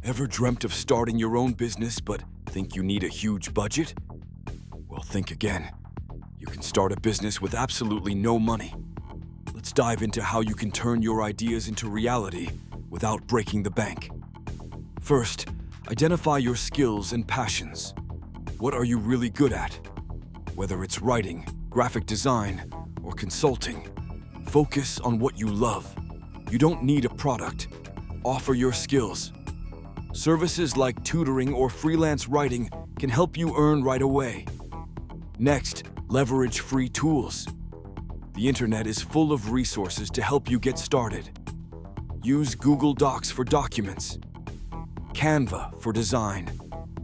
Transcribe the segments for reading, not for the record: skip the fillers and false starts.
Ever dreamt of starting your own business but think you need a huge budget? Well, think again. You can start a business with absolutely no money. Let's dive into how you can turn your ideas into reality without breaking the bank. First, identify your skills and passions. What are you really good at? Whether it's writing, graphic design, or consulting, focus on what you love. You don't need a product. Offer your skills. Services like tutoring or freelance writing can help you earn right away. Next, leverage free tools. The internet is full of resources to help you get started. Use Google Docs for documents, Canva for design,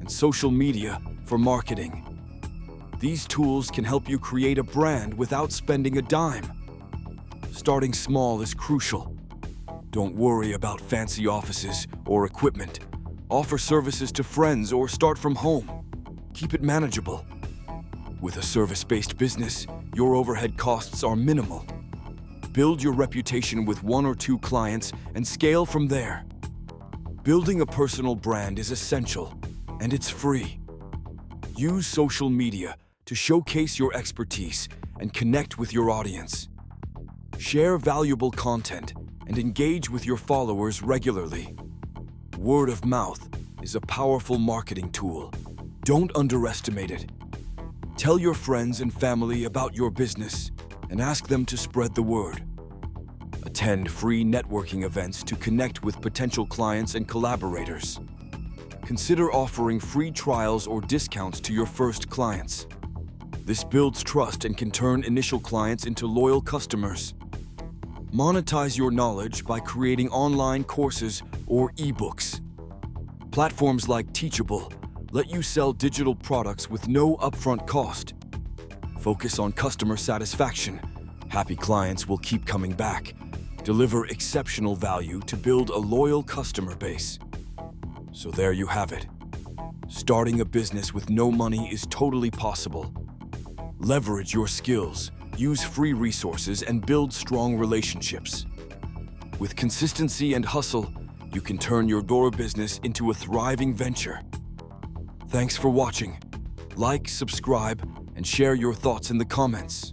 and social media for marketing. These tools can help you create a brand without spending a dime. Starting small is crucial. Don't worry about fancy offices or equipment. Offer services to friends or start from home. Keep it manageable. With a service-based business, your overhead costs are minimal. Build your reputation with 1 or 2 clients and scale from there. Building a personal brand is essential, and it's free. Use social media to showcase your expertise and connect with your audience. Share valuable content and engage with your followers regularly. Word of mouth is a powerful marketing tool. Don't underestimate it. Tell your friends and family about your business and ask them to spread the word. Attend free networking events to connect with potential clients and collaborators. Consider offering free trials or discounts to your first clients. This builds trust and can turn initial clients into loyal customers. Monetize your knowledge by creating online courses or ebooks. Platforms like Teachable let you sell digital products with no upfront cost. Focus on customer satisfaction. Happy clients will keep coming back. Deliver exceptional value to build a loyal customer base. So there you have it. Starting a business with no money is totally possible. Leverage your skills, use free resources, and build strong relationships. With consistency and hustle, you can turn your door business into a thriving venture. Thanks for watching. Like, subscribe, and share your thoughts in the comments.